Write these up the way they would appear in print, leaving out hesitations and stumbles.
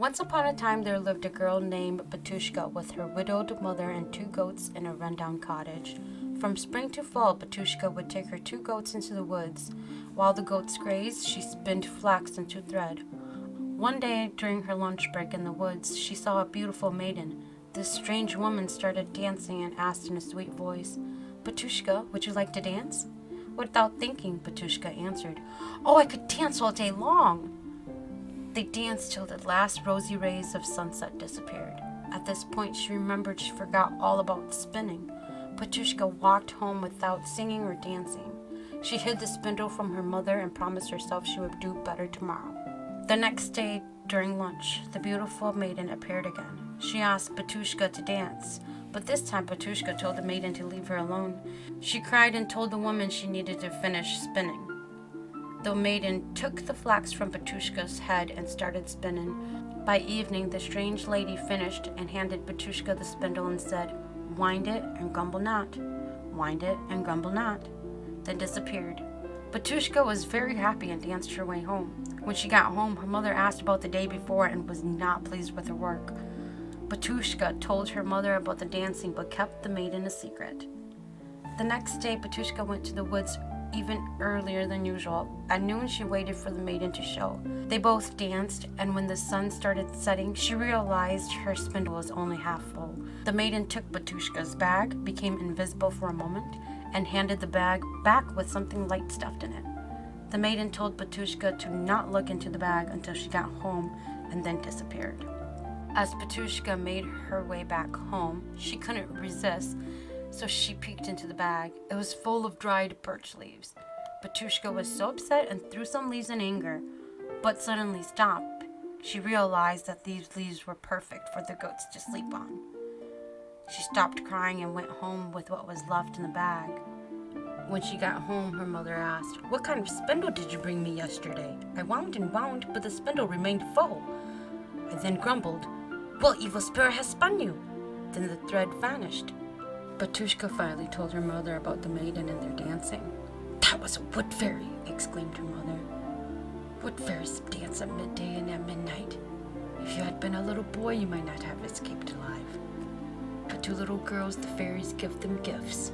Once upon a time there lived a girl named Batushka with her widowed mother and 2 goats in a rundown cottage. From spring to fall, Batushka would take her 2 goats into the woods. While the goats grazed, she spinned flax into thread. One day, during her lunch break in the woods, she saw a beautiful maiden. This strange woman started dancing and asked in a sweet voice, "Batushka, would you like to dance?" Without thinking, Batushka answered, "Oh, I could dance all day long." They danced till the last rosy rays of sunset disappeared. At this point, she remembered she forgot all about spinning. Batushka walked home without singing or dancing. She hid the spindle from her mother and promised herself she would do better tomorrow. The next day, during lunch, the beautiful maiden appeared again. She asked Batushka to dance, but this time Batushka told the maiden to leave her alone. She cried and told the woman she needed to finish spinning. The maiden took the flax from Batushka's head and started spinning. By evening, the strange lady finished and handed Batushka the spindle and said, "Wind it and grumble not. Wind it and grumble not," then disappeared. Batushka was very happy and danced her way home. When she got home, her mother asked about the day before and was not pleased with her work. Batushka told her mother about the dancing but kept the maiden a secret. The next day, Batushka went to the woods even earlier than usual. At noon, she waited for the maiden to show. They both danced, and when the sun started setting, she realized her spindle was only half full. The maiden took Batushka's bag, became invisible for a moment, and handed the bag back with something light stuffed in it. The maiden told Batushka to not look into the bag until she got home, and then disappeared. As Batushka made her way back home, she couldn't resist, so she peeked into the bag. It was full of dried birch leaves. Batushka was so upset and threw some leaves in anger, but suddenly stopped. She realized that these leaves were perfect for the goats to sleep on. She stopped crying and went home with what was left in the bag. When she got home, her mother asked, "What kind of spindle did you bring me yesterday? I wound and wound, but the spindle remained full." I then grumbled, "What evil spirit has spun you?" Then the thread vanished. Batushka finally told her mother about the maiden and their dancing. "That was a wood fairy," exclaimed her mother. "Wood fairies dance at midday and at midnight. If you had been a little boy, you might not have escaped alive. But to little girls, the fairies give them gifts."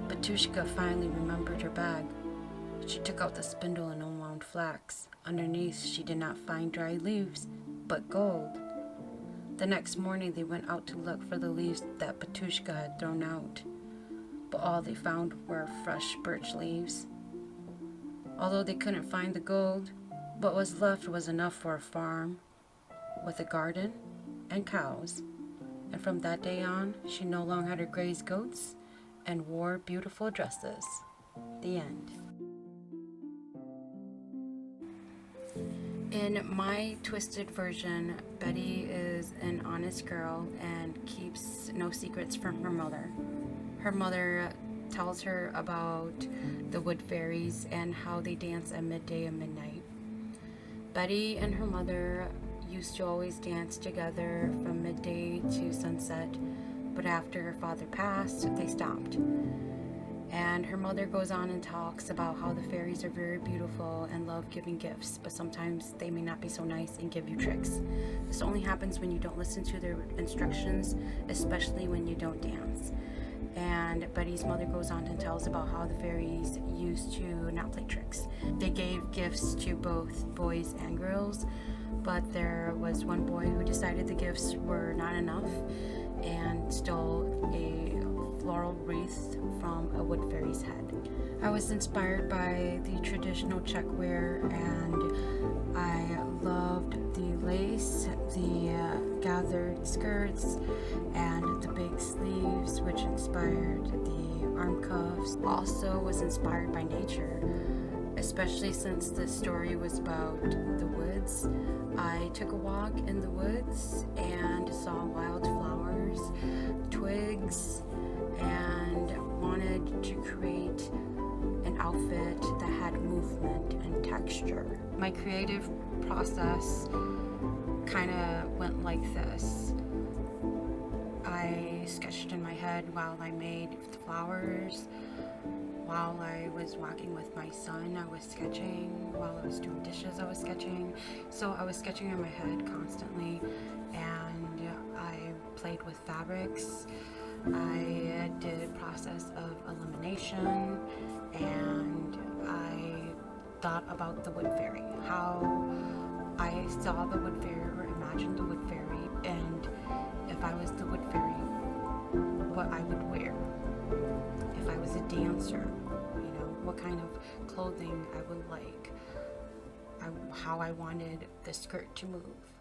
Batushka finally remembered her bag. She took out the spindle and unwound flax. Underneath, she did not find dry leaves, but gold. The next morning, they went out to look for the leaves that Batushka had thrown out, but all they found were fresh birch leaves. Although they couldn't find the gold, what was left was enough for a farm, with a garden and cows. And from that day on, she no longer had to graze goats and wore beautiful dresses. The end. In my twisted version, Betty is an honest girl and keeps no secrets from her mother. Her mother tells her about the wood fairies and how they dance at midday and midnight. Betty and her mother used to always dance together from midday to sunset, but after her father passed, they stopped. And her mother goes on and talks about how the fairies are very beautiful and love giving gifts, but sometimes they may not be so nice and give you tricks. This only happens when you don't listen to their instructions, especially when you don't dance. And Betty's mother goes on and tells about how the fairies used to not play tricks. They gave gifts to both boys and girls, but there was one boy who decided the gifts were not enough and stole a floral wreath from a wood fairy's head. I was inspired by the traditional Czech wear, and I loved the lace, the gathered skirts, and the big sleeves, which inspired the arm cuffs. Also was inspired by nature, especially since the story was about the woods. I took a walk in the woods and saw wildflowers, twigs, and wanted to create an outfit that had movement and texture. My creative process kind of went like this. I sketched in my head while I made the flowers, While I was walking with my son, I was sketching. While I was doing dishes, I was sketching. So I was sketching in my head constantly, and I played with fabrics. I did a process of elimination, and I thought about the wood fairy, how I saw the wood fairy or imagined the wood fairy, and if I was the wood fairy, what I would wear. If I was a dancer, what kind of clothing I would like, how I wanted the skirt to move.